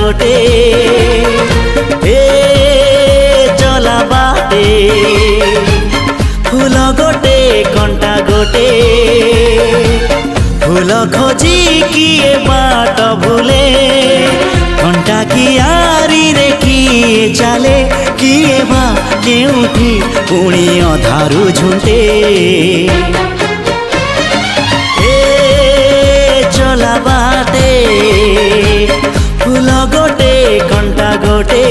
गोटे ए चला बाटे फूल गोटे कंटा गोटे फूल खोजी किए बाट भूले कंटा कियारी रे किए चले किए बा केउठी पुणी अधारू झुंटे चला बाटे फूल गोटे कंटा गोटे।